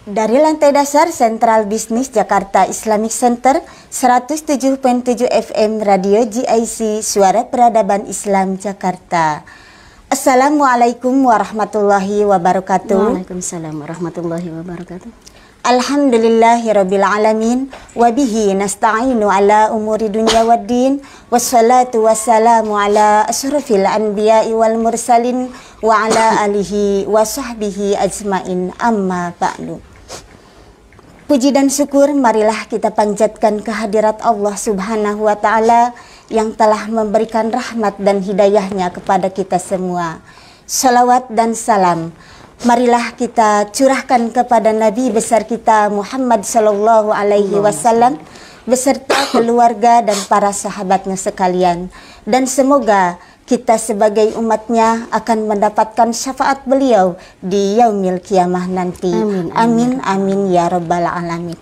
Dari lantai dasar Sentral Bisnis Jakarta Islamic Center 107.7 FM Radio GIC Suara Peradaban Islam Jakarta. Assalamualaikum warahmatullahi wabarakatuh. Waalaikumsalam warahmatullahi wabarakatuh. Alhamdulillahirabbil alamin wa bihi nasta'inu ala umuri dunya waddin wassalatu wassalamu ala asyrafil anbiya'i wal mursalin wa ala alihi wa sahbihi ajmain amma ba'du. Puji dan syukur marilah kita panjatkan kehadirat Allah Subhanahu wa Ta'ala yang telah memberikan rahmat dan hidayahnya kepada kita semua. Salawat dan salam marilah kita curahkan kepada Nabi besar kita Muhammad Sallallahu Alaihi Wasallam beserta keluarga dan para sahabatnya sekalian. Dan semoga kita sebagai umatnya akan mendapatkan syafaat beliau di yaumil kiamah nanti. Amin, amin, amin ya rabbal alamin.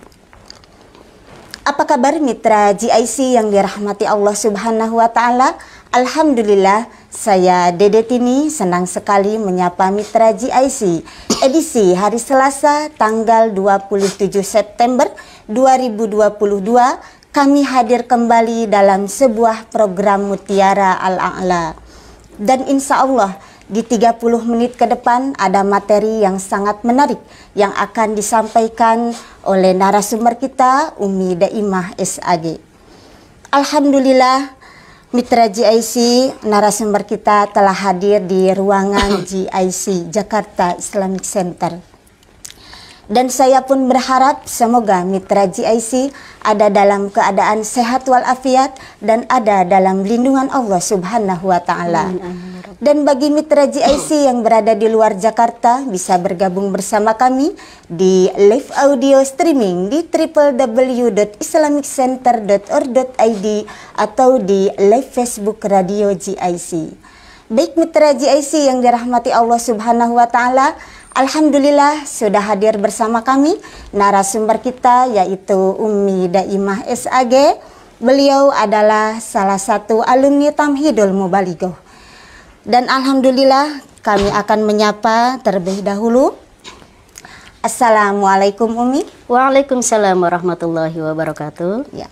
Apa kabar mitra GIC yang dirahmati Allah Subhanahu wa Ta'ala? Alhamdulillah, saya Dede Tini senang sekali menyapa mitra GIC edisi hari Selasa tanggal 27 September 2022. Kami hadir kembali dalam sebuah program Mutiara Al-A'la. Dan insya Allah di 30 menit ke depan ada materi yang sangat menarik yang akan disampaikan oleh narasumber kita Umi Daimah SAG. Alhamdulillah mitra GIC, narasumber kita telah hadir di ruangan GIC Jakarta Islamic Center. Dan saya pun berharap semoga mitra GIC ada dalam keadaan sehat walafiat dan ada dalam lindungan Allah Subhanahu wa Ta'ala. Dan bagi mitra GIC yang berada di luar Jakarta bisa bergabung bersama kami di live audio streaming di www.islamiccenter.or.id atau di live Facebook Radio GIC. Baik mitra GIC yang dirahmati Allah Subhanahu wa Ta'ala, alhamdulillah sudah hadir bersama kami narasumber kita yaitu Umi Daimah SAG. Beliau adalah salah satu alumni Tamhidul Mubalighah. Dan alhamdulillah kami akan menyapa terlebih dahulu. Assalamualaikum Umi. Waalaikumsalam warahmatullahi wabarakatuh. Ya,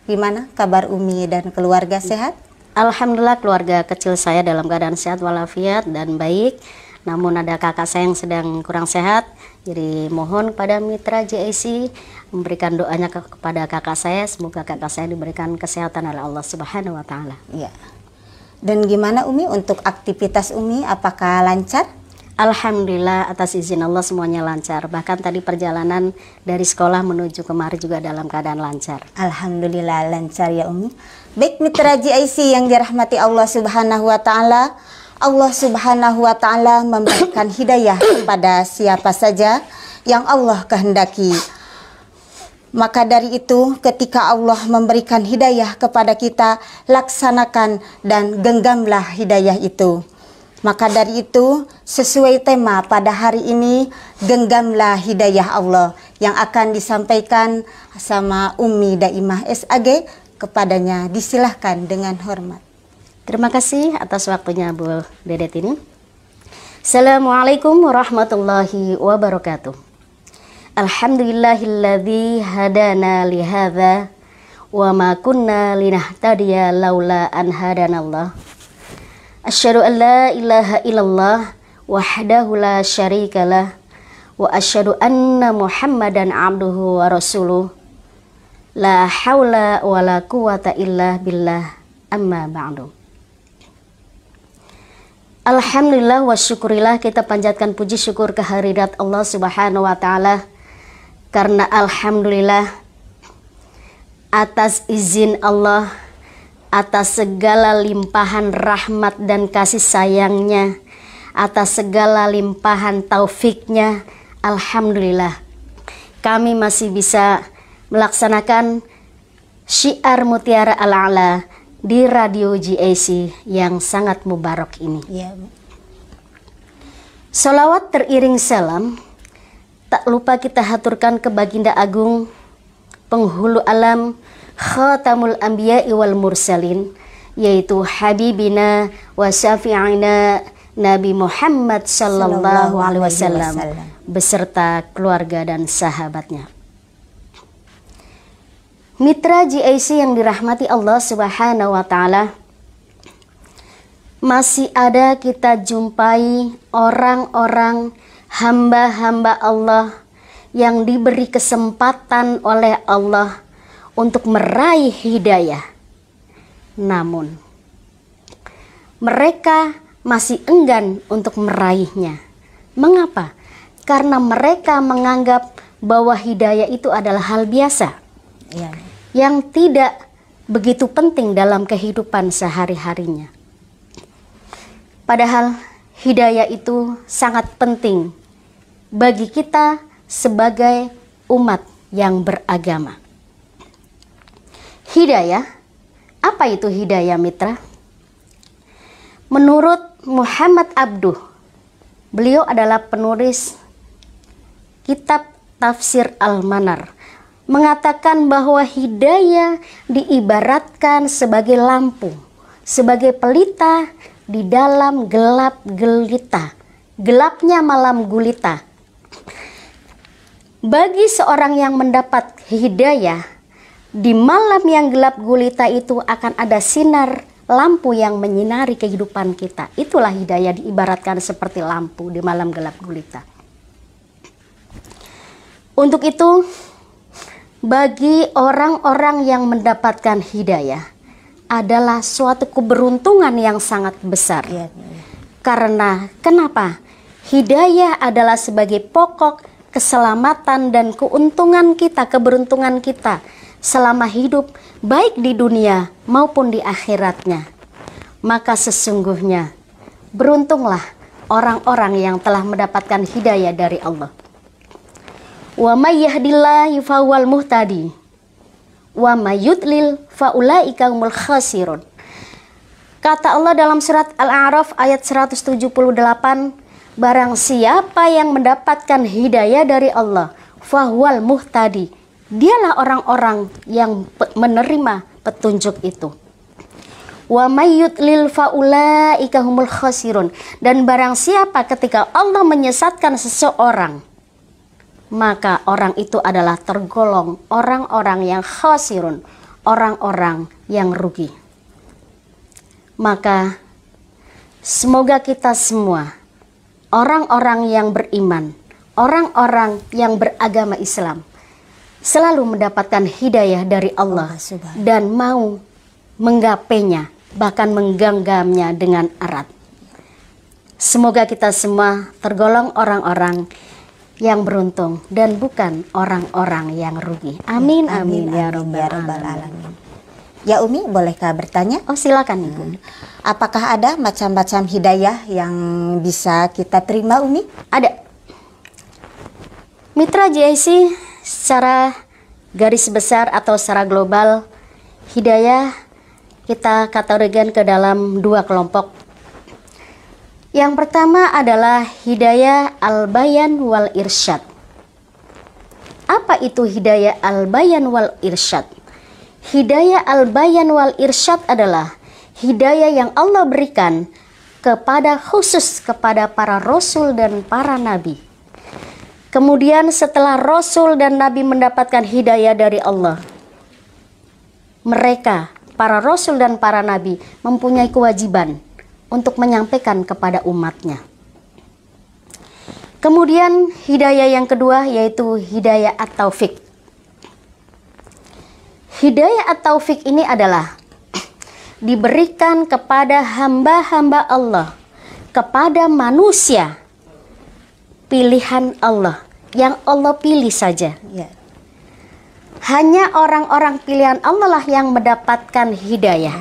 gimana kabar Umi dan keluarga sehat? Alhamdulillah keluarga kecil saya dalam keadaan sehat walafiat dan baik. Namun ada kakak saya yang sedang kurang sehat. Jadi mohon pada mitra GIC memberikan doanya kepada kakak saya. Semoga kakak saya diberikan kesehatan oleh Allah Subhanahu wa Ta'ala. Ya. Dan gimana Umi untuk aktivitas Umi, apakah lancar? Alhamdulillah atas izin Allah semuanya lancar. Bahkan tadi perjalanan dari sekolah menuju kemari juga dalam keadaan lancar. Alhamdulillah lancar ya Umi. Baik mitra GIC yang dirahmati Allah Subhanahu wa Ta'ala, Allah Subhanahu wa Ta'ala memberikan hidayah kepada siapa saja yang Allah kehendaki. Maka dari itu ketika Allah memberikan hidayah kepada kita, laksanakan dan genggamlah hidayah itu. Maka dari itu sesuai tema pada hari ini, genggamlah hidayah Allah yang akan disampaikan sama Umi Daimah SAG. Kepadanya disilahkan dengan hormat. Terima kasih atas waktunya Bu Dedet ini. Assalamualaikum warahmatullahi wabarakatuh. Alhamdulillahilladzi hadana lihadza wa ma kunna linahtadiya laula an hadanallah. Asyhadu an la ilaha illallah wahdahu la syarikalah wa asyhadu anna Muhammadan abduhu wa rasuluh. La haula wa la quwata illa billah amma ba'du. Alhamdulillah wa syukurillah, kita panjatkan puji syukur kehadirat Allah Subhanahu wa Ta'ala. Karena alhamdulillah atas izin Allah, atas segala limpahan rahmat dan kasih sayangnya, atas segala limpahan taufiknya, alhamdulillah kami masih bisa melaksanakan syiar Mutiara Al-A'la di Radio GIC yang sangat mubarak ini. Ya. Salawat teriring salam tak lupa kita haturkan ke Baginda Agung, penghulu alam, khatamul anbiya'i wal mursalin, yaitu Habibina wa syafi'ina Nabi Muhammad sallallahu alaihi wasallam Wasallam. beserta keluarga dan sahabatnya. Mitra GIC yang dirahmati Allah Subhanahu wa taala, masih ada kita jumpai orang-orang hamba-hamba Allah yang diberi kesempatan oleh Allah untuk meraih hidayah. Namun mereka masih enggan untuk meraihnya. Mengapa? Karena mereka menganggap bahwa hidayah itu adalah hal biasa, Ya. yang tidak begitu penting dalam kehidupan sehari-harinya. Padahal hidayah itu sangat penting bagi kita sebagai umat yang beragama. Hidayah, apa itu hidayah, mitra? Menurut Muhammad Abduh, beliau adalah penulis kitab Tafsir Al-Manar, mengatakan bahwa hidayah diibaratkan sebagai lampu, sebagai pelita di dalam gelap gelita, gelapnya malam gulita. Bagi seorang yang mendapat hidayah, di malam yang gelap gulita itu akan ada sinar lampu yang menyinari kehidupan kita. Itulah hidayah, diibaratkan seperti lampu di malam gelap gulita. Untuk itu, bagi orang-orang yang mendapatkan hidayah adalah suatu keberuntungan yang sangat besar. Ya. Karena kenapa? Hidayah adalah sebagai pokok keselamatan dan keuntungan kita, keberuntungan kita selama hidup, baik di dunia maupun di akhiratnya. Maka sesungguhnya beruntunglah orang-orang yang telah mendapatkan hidayah dari Allah. Wa may yahdillahu fahuwal muhtadi wa may yudlil faulaika humul khasirun. Kata Allah dalam surat Al-A'raf ayat 178, barang siapa yang mendapatkan hidayah dari Allah, fahuwal muhtadi, dialah orang-orang yang menerima petunjuk itu. Wa may yudlil faulaika humul khasirun, dan barang siapa ketika Allah menyesatkan seseorang, maka orang itu adalah tergolong orang-orang yang khasirun, orang-orang yang rugi. Maka semoga kita semua, orang-orang yang beriman, orang-orang yang beragama Islam, selalu mendapatkan hidayah dari Allah dan mau menggapainya, bahkan menggenggamnya dengan erat. Semoga kita semua tergolong orang-orang yang beruntung dan bukan orang-orang yang rugi. Amin, amin, ya rabbal alamin. Ya Umi, bolehkah bertanya? Oh, silakan Ibu. Apakah ada macam-macam hidayah yang bisa kita terima, Umi? Ada. Mitra GIC, secara garis besar atau secara global, hidayah kita kategorikan ke dalam dua kelompok. Yang pertama adalah hidayah al-bayan wal irsyad. Apa itu hidayah al-bayan wal irsyad? Hidayah al-bayan wal irsyad adalah hidayah yang Allah berikan khusus kepada para rasul dan para nabi. Kemudian setelah rasul dan nabi mendapatkan hidayah dari Allah, mereka, para rasul dan para nabi, mempunyai kewajiban untuk menyampaikan kepada umatnya. Kemudian hidayah yang kedua yaitu hidayah at-taufik. Hidayah at-taufik ini adalah diberikan kepada hamba-hamba Allah, kepada manusia, pilihan Allah, yang Allah pilih saja. Ya. Hanya orang-orang pilihan Allah lah yang mendapatkan hidayah.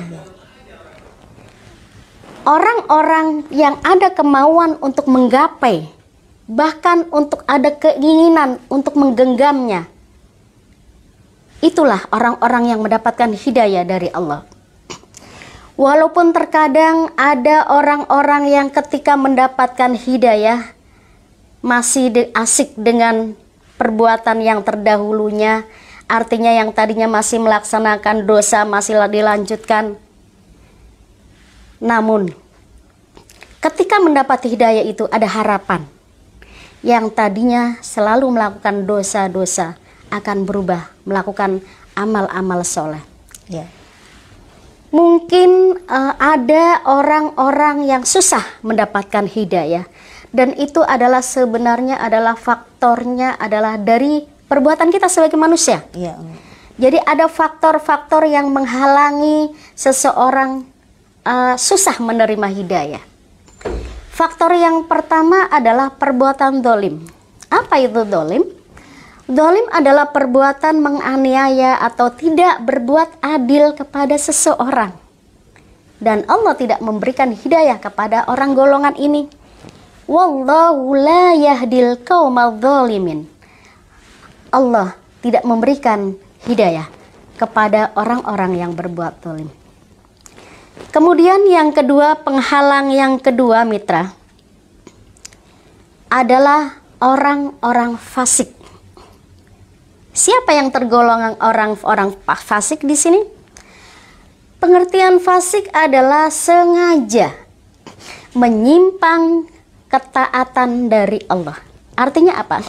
Orang-orang yang ada kemauan untuk menggapai, bahkan untuk ada keinginan untuk menggenggamnya, itulah orang-orang yang mendapatkan hidayah dari Allah. Walaupun terkadang ada orang-orang yang ketika mendapatkan hidayah masih asik dengan perbuatan yang terdahulunya, artinya yang tadinya masih melaksanakan dosa masih dilanjutkan. Namun ketika ketika mendapat hidayah itu ada harapan. Yang tadinya selalu melakukan dosa-dosa akan berubah melakukan amal-amal soleh. Ya. Mungkin ada orang-orang yang susah mendapatkan hidayah, dan itu adalah sebenarnya adalah faktornya adalah dari perbuatan kita sebagai manusia. Ya. Jadi ada faktor-faktor yang menghalangi seseorang susah menerima hidayah. Faktor yang pertama adalah perbuatan dolim. Apa itu dolim? Dolim adalah perbuatan menganiaya atau tidak berbuat adil kepada seseorang. Dan Allah tidak memberikan hidayah kepada orang golongan ini. Wallahu la yahdil qaumadz dzalimin. Allah tidak memberikan hidayah kepada orang-orang yang berbuat dolim. Kemudian yang kedua, penghalang yang kedua mitra adalah orang-orang fasik. Siapa yang tergolong orang fasik di sini? Pengertian fasik adalah sengaja menyimpang ketaatan dari Allah. Artinya apa?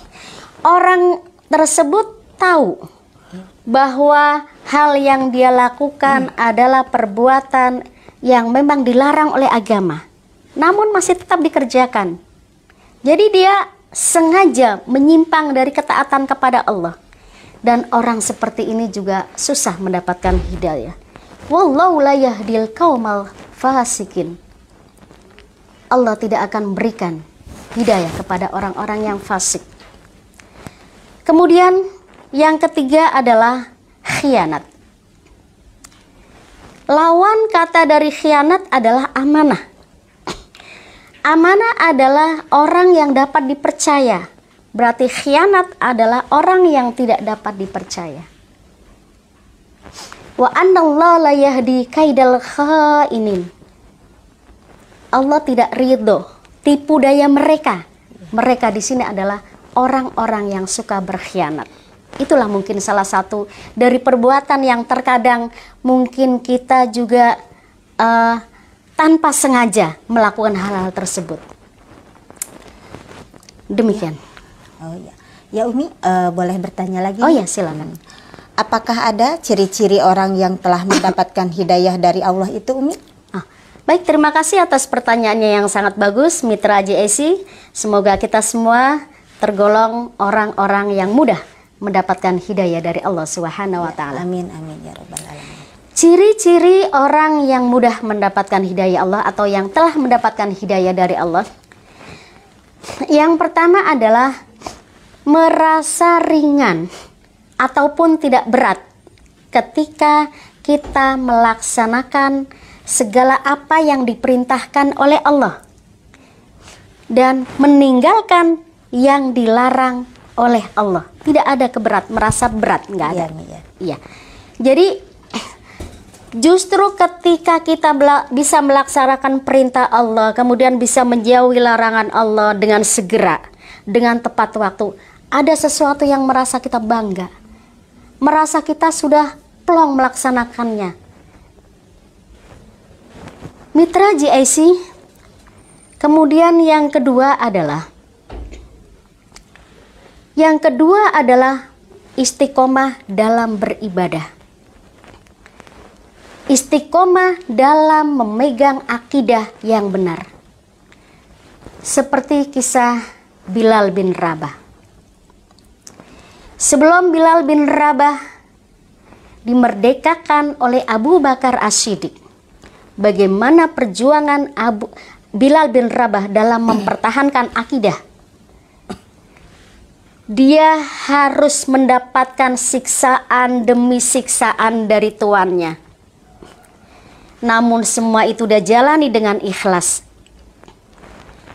Orang tersebut tahu bahwa hal yang dia lakukan adalah perbuatan yang memang dilarang oleh agama, namun masih tetap dikerjakan. Jadi dia sengaja menyimpang dari ketaatan kepada Allah. Dan orang seperti ini juga susah mendapatkan hidayah. Wallahu la yahdil qaumal fasikin. Allah tidak akan memberikan hidayah kepada orang-orang yang fasik. Kemudian yang ketiga adalah khianat. Lawan kata dari khianat adalah amanah. Amanah adalah orang yang dapat dipercaya. Berarti khianat adalah orang yang tidak dapat dipercaya. Wa annallaha la yahdi kaidal khainin. Allah tidak ridho tipu daya mereka. Mereka di sini adalah orang-orang yang suka berkhianat. Itulah mungkin salah satu dari perbuatan yang terkadang mungkin kita juga tanpa sengaja melakukan hal-hal tersebut. Demikian. Oh ya, ya Umi, boleh bertanya lagi? Oh ya, silakan. Apakah ada ciri-ciri orang yang telah mendapatkan hidayah dari Allah itu, Umi? Baik, terima kasih atas pertanyaannya yang sangat bagus, Mitra JSC. Semoga kita semua tergolong orang-orang yang mudah mendapatkan hidayah dari Allah Subhanahu wa Ta'ala. Amin, amin ya Rabbal Alamin. Ciri-ciri orang yang mudah mendapatkan hidayah Allah atau yang telah mendapatkan hidayah dari Allah. Yang pertama adalah merasa ringan ataupun tidak berat ketika kita melaksanakan segala apa yang diperintahkan oleh Allah dan meninggalkan yang dilarang oleh Allah. Tidak ada merasa berat, nggak ada. Iya. Jadi justru ketika kita bisa melaksanakan perintah Allah, kemudian bisa menjauhi larangan Allah dengan segera, dengan tepat waktu, ada sesuatu yang merasa kita bangga, merasa kita sudah plong melaksanakannya. Mitra GIC, kemudian yang kedua adalah istiqomah dalam beribadah. Istiqomah dalam memegang akidah yang benar. Seperti kisah Bilal bin Rabah. Sebelum Bilal bin Rabah dimerdekakan oleh Abu Bakar As-Siddiq, bagaimana perjuangan Bilal bin Rabah dalam mempertahankan akidah. Dia harus mendapatkan siksaan demi siksaan dari tuannya. Namun semua itu dia jalani dengan ikhlas.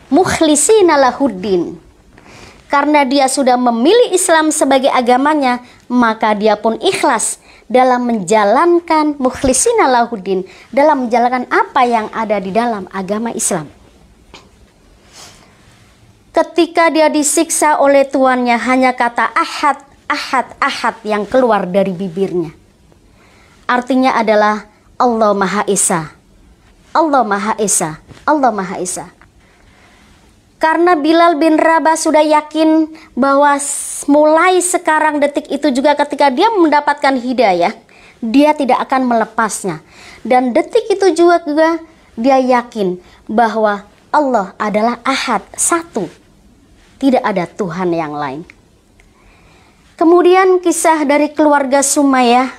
Mukhlisina lahuddin. Karena dia sudah memilih Islam sebagai agamanya, maka dia pun ikhlas dalam menjalankan mukhlisina lahuddin, dalam menjalankan apa yang ada di dalam agama Islam. Ketika dia disiksa oleh tuannya, hanya kata ahad, ahad, ahad yang keluar dari bibirnya. Artinya adalah Allah Maha Esa, Allah Maha Esa, Allah Maha Esa. Karena Bilal bin Rabah sudah yakin bahwa mulai sekarang detik itu juga ketika dia mendapatkan hidayah, dia tidak akan melepasnya. Dan detik itu juga dia yakin bahwa Allah adalah Ahad, satu. Tidak ada Tuhan yang lain. Kemudian kisah dari keluarga Sumayyah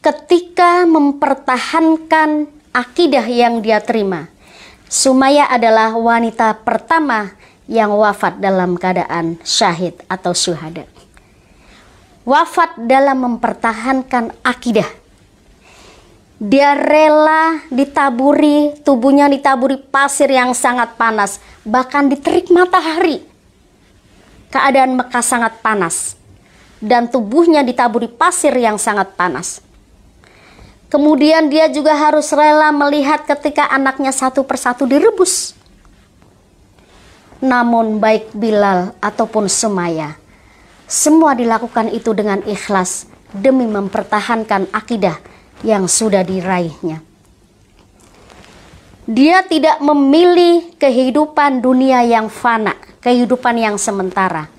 ketika mempertahankan akidah yang dia terima. Sumayyah adalah wanita pertama yang wafat dalam keadaan syahid atau syuhada. Wafat dalam mempertahankan akidah. Dia rela ditaburi, tubuhnya ditaburi pasir yang sangat panas, bahkan diterik matahari. Keadaan Mekah sangat panas dan tubuhnya ditaburi pasir yang sangat panas. Kemudian dia juga harus rela melihat ketika anaknya satu persatu direbus. Namun baik Bilal ataupun Sumayyah, semua dilakukan itu dengan ikhlas demi mempertahankan akidah yang sudah diraihnya. Dia tidak memilih kehidupan dunia yang fana, kehidupan yang sementara,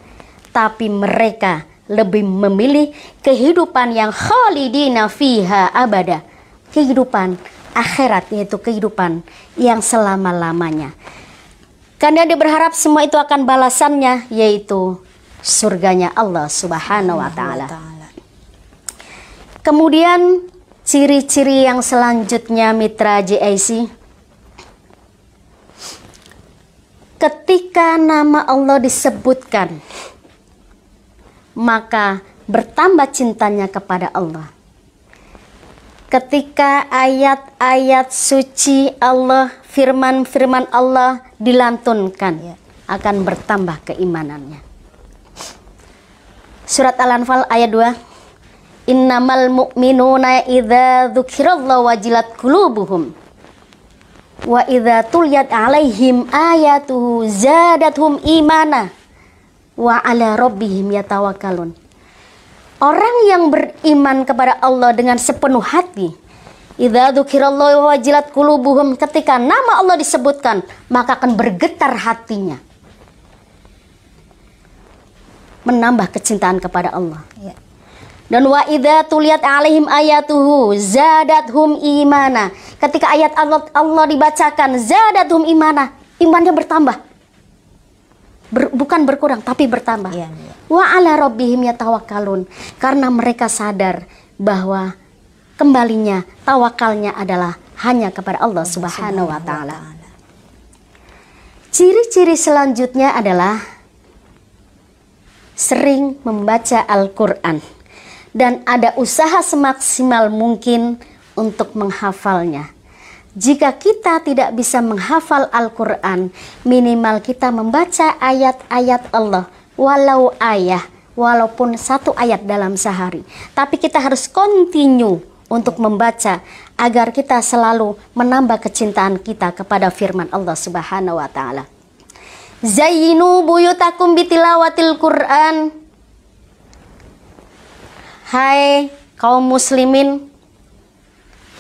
tapi mereka lebih memilih kehidupan yang khalidina fiha abada, kehidupan akhirat, yaitu kehidupan yang selama-lamanya. Karena dia berharap semua itu akan balasannya, yaitu surganya Allah Subhanahu wa Ta'ala. Kemudian ciri-ciri yang selanjutnya mitra JIC, ketika nama Allah disebutkan, maka bertambah cintanya kepada Allah. Ketika ayat-ayat suci Allah, firman-firman Allah dilantunkan, akan bertambah keimanannya. Surat Al-Anfal ayat 2. Innamal mu'minuna idza dzukirallahu wajilat qulubuhum wa idza tuliyat 'alaihim ayatuhu zadathum imana wa 'ala rabbihim yatawakkalun. Orang yang beriman kepada Allah dengan sepenuh hati, idza dzukirallahu wajilat qulubuhum, ketika nama Allah disebutkan, maka akan bergetar hatinya. Menambah kecintaan kepada Allah. Ya. Dan wa idza tuliyat 'alaihim ayatuhu zadathum imana. Ketika ayat Allah dibacakan, zadathum imana, imannya bertambah. Bukan berkurang tapi bertambah. Ya. Wa 'ala rabbihim yatawakkalun. Karena mereka sadar bahwa kembalinya, tawakalnya adalah hanya kepada Allah Subhanahu wa Ta'ala. Ciri-ciri selanjutnya adalah sering membaca Al-Quran dan ada usaha semaksimal mungkin untuk menghafalnya. Jika kita tidak bisa menghafal Al-Quran, minimal kita membaca ayat-ayat Allah, walaupun satu ayat dalam sehari. Tapi kita harus continue untuk membaca agar kita selalu menambah kecintaan kita kepada firman Allah Subhanahu wa Ta'ala. Zayyinu buyutakum bitilawatil Quran. Hai kaum muslimin,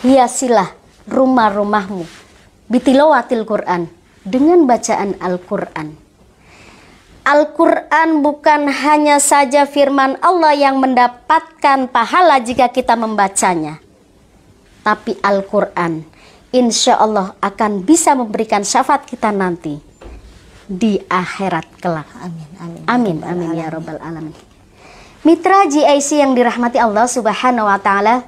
hiasilah rumah-rumahmu bitilawatil Quran, dengan bacaan Al-Quran. Al-Quran bukan hanya saja firman Allah yang mendapatkan pahala jika kita membacanya, tapi Al-Quran insya Allah akan bisa memberikan syafaat kita nanti di akhirat kelak. Amin, amin, amin, amin ya Rabbal Alamin. Mitra JIC yang dirahmati Allah Subhanahu wa Ta'ala,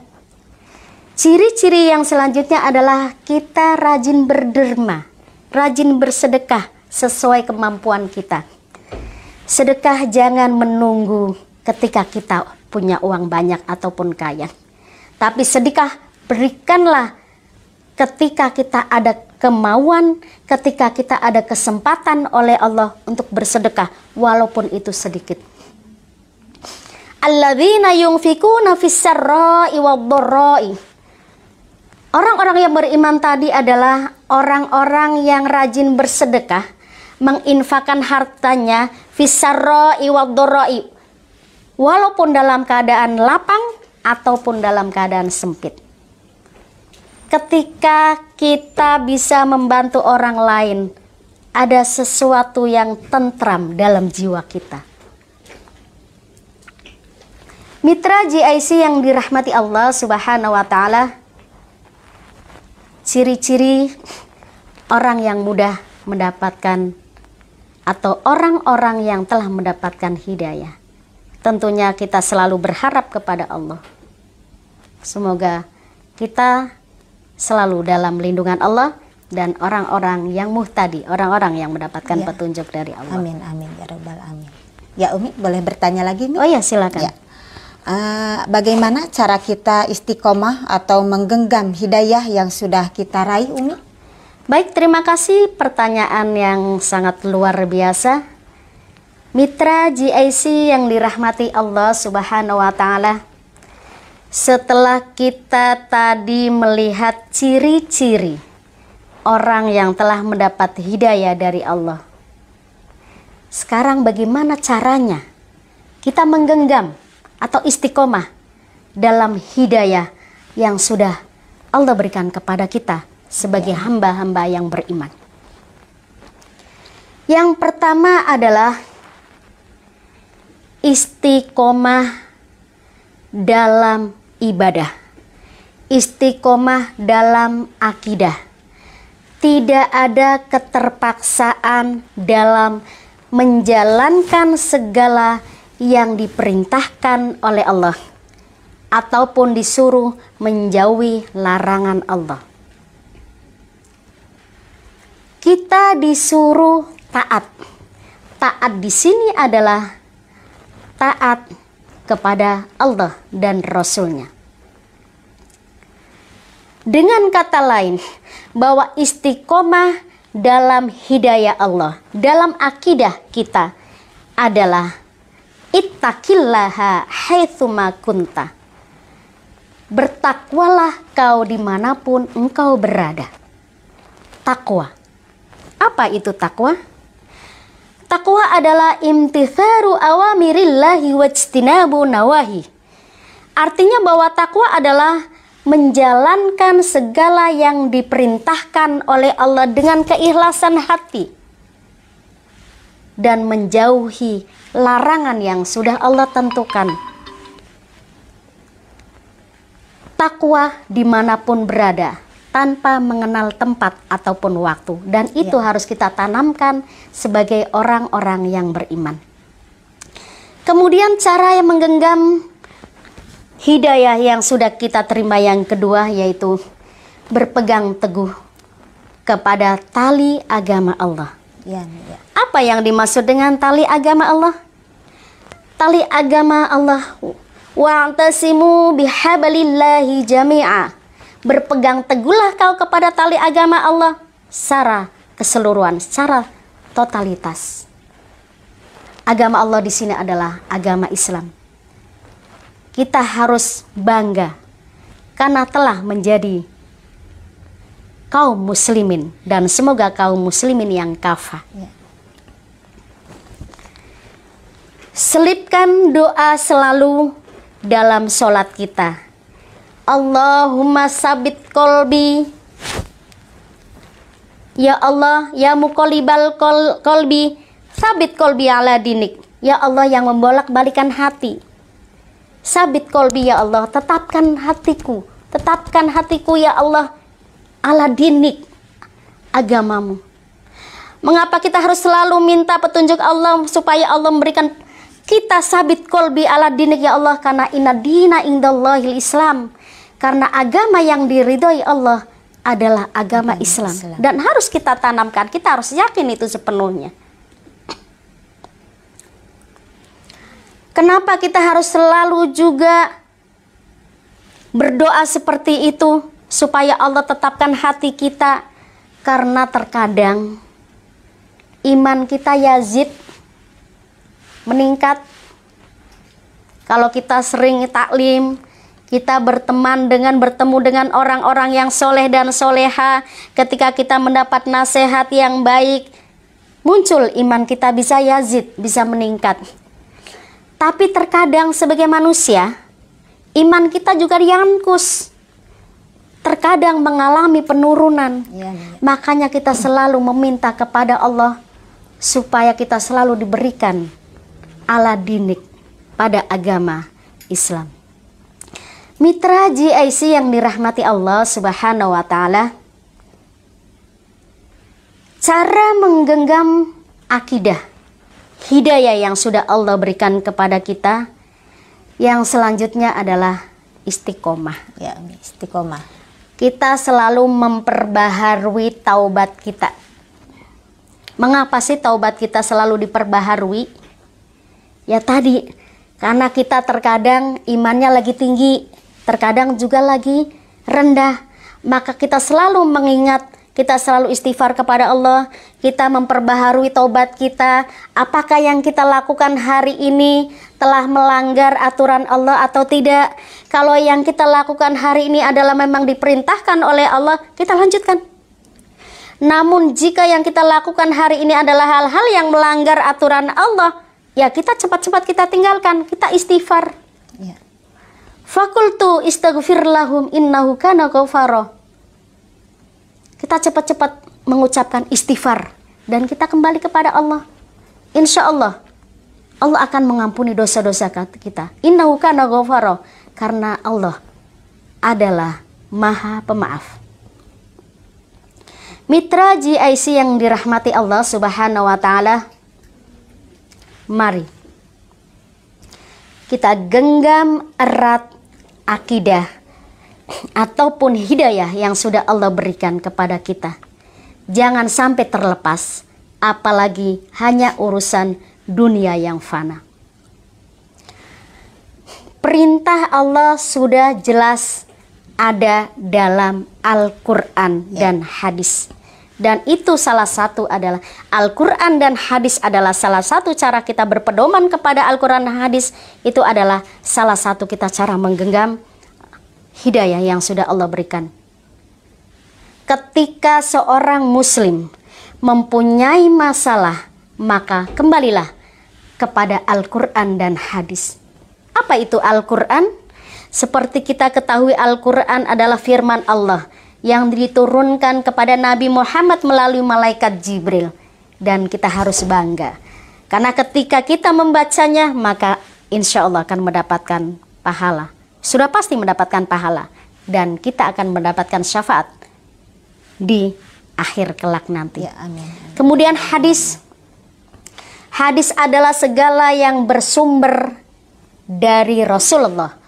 ciri-ciri yang selanjutnya adalah kita rajin berderma, rajin bersedekah sesuai kemampuan kita. Sedekah jangan menunggu ketika kita punya uang banyak ataupun kaya, tapi sedekah berikanlah ketika kita ada kemauan, ketika kita ada kesempatan oleh Allah untuk bersedekah, walaupun itu sedikit. Alladzina yunfikuna fis-sarra'i wad-dharra'i. Orang-orang yang beriman tadi adalah orang-orang yang rajin bersedekah, menginfakkan hartanya fis-sarra'i wad-dharra'i, walaupun dalam keadaan lapang ataupun dalam keadaan sempit. ketika kita bisa membantu orang lain, ada sesuatu yang tentram dalam jiwa kita. Mitra GIC yang dirahmati Allah Subhanahu wa Ta'ala, ciri-ciri orang yang mudah mendapatkan atau orang-orang yang telah mendapatkan hidayah. Tentunya kita selalu berharap kepada Allah. Semoga kita selalu dalam lindungan Allah dan orang-orang yang muhtadi, orang-orang yang mendapatkan petunjuk dari Allah. Amin, amin, ya Rabbal Alamin. Ya Umi, boleh bertanya lagi Umi? Oh ya, silakan. Ya. Bagaimana cara kita istiqomah atau menggenggam hidayah yang sudah kita raih Umi? Baik, terima kasih pertanyaan yang sangat luar biasa. Mitra GIC yang dirahmati Allah Subhanahu wa Ta'ala, setelah kita tadi melihat ciri-ciri orang yang telah mendapat hidayah dari Allah, sekarang bagaimana caranya kita menggenggam atau istiqomah dalam hidayah yang sudah Allah berikan kepada kita sebagai hamba-hamba yang beriman? Yang pertama adalah istiqomah dalam ibadah, istiqomah dalam akidah. Tidak ada keterpaksaan dalam menjalankan segala yang diperintahkan oleh Allah ataupun disuruh menjauhi larangan Allah. Kita disuruh taat. Taat di sini adalah taat kepada Allah dan Rasul-Nya. Dengan kata lain, bahwa istiqomah dalam hidayah Allah, dalam akidah kita adalah ittaqillaha haitsuma kunta. Bertakwalah kau dimanapun engkau berada. Takwa. Apa itu takwa? Takwa adalah imtitharu awamirillahi wajtinabu nawahi. Artinya bahwa takwa adalah menjalankan segala yang diperintahkan oleh Allah dengan keikhlasan hati dan menjauhi larangan yang sudah Allah tentukan. Takwa dimanapun berada, tanpa mengenal tempat ataupun waktu, dan itu harus kita tanamkan sebagai orang-orang yang beriman. Kemudian cara yang menggenggam hidayah yang sudah kita terima yang kedua, yaitu berpegang teguh kepada tali agama Allah. Apa yang dimaksud dengan tali agama Allah? Tali agama Allah, wa'tasimu bihablillahi jami'a. Berpegang teguhlah kau kepada tali agama Allah secara keseluruhan, secara totalitas. Agama Allah di sini adalah agama Islam. Kita harus bangga karena telah menjadi kaum muslimin, dan semoga kaum muslimin yang kafah. Selipkan doa selalu dalam sholat kita. Allahumma sabit kolbi, ya Allah, ya muqallibal kolbi, sabit kolbi ala dinik. Ya Allah yang membolak-balikan hati, sabit kolbi ya Allah, tetapkan hatiku ya Allah, ala dinik, agamamu. Mengapa kita harus selalu minta petunjuk Allah supaya Allah memberikan kita sabit kolbi ala dinik ya Allah? Karena inna dina indallahil Islam. Karena agama yang diridhoi Allah adalah agama Islam. Dan harus kita tanamkan, kita harus yakin itu sepenuhnya. Kenapa kita harus selalu juga berdoa seperti itu? Supaya Allah tetapkan hati kita. Karena terkadang iman kita yazid, meningkat. Kalau kita sering taklim, kita bertemu dengan orang-orang yang soleh dan soleha, ketika kita mendapat nasihat yang baik, muncul iman kita bisa yazid, bisa meningkat. Tapi terkadang sebagai manusia, iman kita juga yankus. terkadang mengalami penurunan. Ya. Makanya kita selalu meminta kepada Allah supaya kita selalu diberikan ala dinik pada agama Islam. Mitra GIC yang dirahmati Allah Subhanahu wa taala, cara menggenggam akidah hidayah yang sudah Allah berikan kepada kita, yang selanjutnya adalah istiqomah. Ya, istiqomah. Kita selalu memperbaharui taubat kita. Mengapa sih taubat kita selalu diperbaharui? Ya tadi, karena kita terkadang imannya lagi tinggi, terkadang juga lagi rendah. Maka kita selalu mengingat, kita selalu istighfar kepada Allah, kita memperbaharui taubat kita. Apakah yang kita lakukan hari ini telah melanggar aturan Allah atau tidak? Kalau yang kita lakukan hari ini adalah memang diperintahkan oleh Allah, kita lanjutkan. Namun jika yang kita lakukan hari ini adalah hal-hal yang melanggar aturan Allah, ya kita cepat-cepat kita tinggalkan, kita istighfar. Ya. Fakultu istaghfir lahum innahu kana ghafara. Kita cepat-cepat mengucapkan istighfar dan kita kembali kepada Allah. Insya Allah, Allah akan mengampuni dosa-dosa kita. Innahu kana ghafara, karena Allah adalah Maha Pemaaf. Mitra GIC yang dirahmati Allah Subhanahu wa taala, mari kita genggam erat akidah ataupun hidayah yang sudah Allah berikan kepada kita. Jangan sampai terlepas, apalagi hanya urusan dunia yang fana. Perintah Allah sudah jelas ada dalam Al-Quran dan hadis. Dan itu salah satu adalah Al-Quran dan hadis adalah salah satu cara kita berpedoman kepada Al-Quran dan hadis. Itu adalah salah satu kita cara menggenggam hidayah yang sudah Allah berikan. Ketika seorang muslim mempunyai masalah, maka kembalilah kepada Al-Quran dan hadis. Apa itu Al-Quran? Seperti kita ketahui, Al-Quran adalah firman Allah yang diturunkan kepada Nabi Muhammad melalui malaikat Jibril. Dan kita harus bangga, karena ketika kita membacanya, maka insya Allah akan mendapatkan pahala. Sudah pasti mendapatkan pahala. Dan kita akan mendapatkan syafaat di akhir kelak nanti. Ya, amin. Kemudian hadis. Hadis adalah segala yang bersumber dari Rasulullah,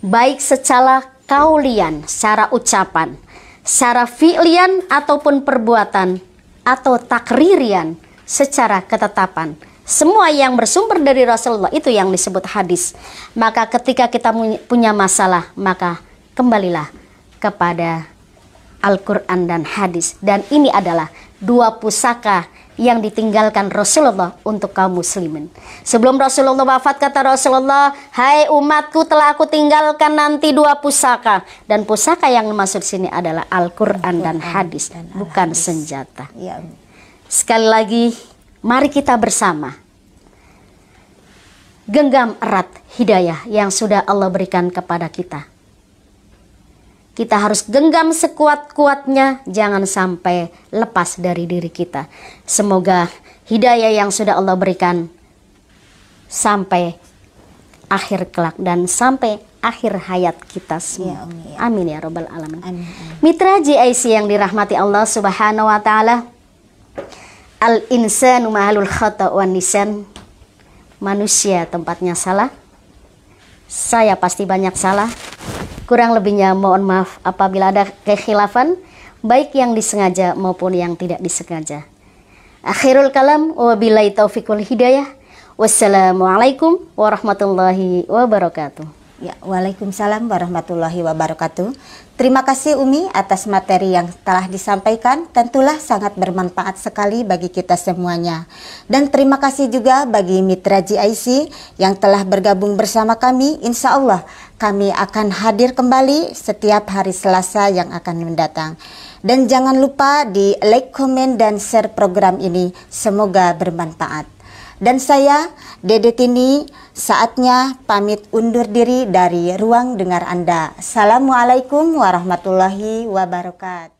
baik secara kaulian, secara ucapan, secara fi'lian ataupun perbuatan, atau takririan secara ketetapan. Semua yang bersumber dari Rasulullah itu yang disebut hadis. Maka ketika kita punya masalah, maka kembalilah kepada Al-Quran dan hadis. Dan ini adalah dua pusaka yang ditinggalkan Rasulullah untuk kaum muslimin. Sebelum Rasulullah wafat, kata Rasulullah, hai umatku, telah aku tinggalkan nanti dua pusaka. Dan pusaka yang dimaksud sini adalah Al-Quran dan hadis, bukan senjata. Ya. Sekali lagi, mari kita bersama genggam erat hidayah yang sudah Allah berikan kepada kita. Kita harus genggam sekuat-kuatnya, jangan sampai lepas dari diri kita. Semoga hidayah yang sudah Allah berikan sampai akhir kelak dan sampai akhir hayat kita semua. Ya, amin ya Rabbal Alamin. Amin. Mitra GIC yang dirahmati Allah Subhanahu wa taala, al-insanu mahalul khata' wan nisan. Manusia tempatnya salah. Saya pasti banyak salah. Kurang lebihnya mohon maaf apabila ada kekhilafan, baik yang disengaja maupun yang tidak disengaja. Akhirul kalam, wabillahi taufiq wal hidayah. Wassalamualaikum warahmatullahi wabarakatuh. Ya, waalaikumsalam warahmatullahi wabarakatuh. Terima kasih Umi atas materi yang telah disampaikan. Tentulah sangat bermanfaat sekali bagi kita semuanya. Dan terima kasih juga bagi Mitra GIC yang telah bergabung bersama kami. Insya Allah kami akan hadir kembali setiap hari Selasa yang akan mendatang. Dan jangan lupa di like, komen, dan share program ini. Semoga bermanfaat. Dan saya, Dede Tini, Saatnya pamit undur diri dari ruang dengar Anda. Assalamualaikum warahmatullahi wabarakatuh.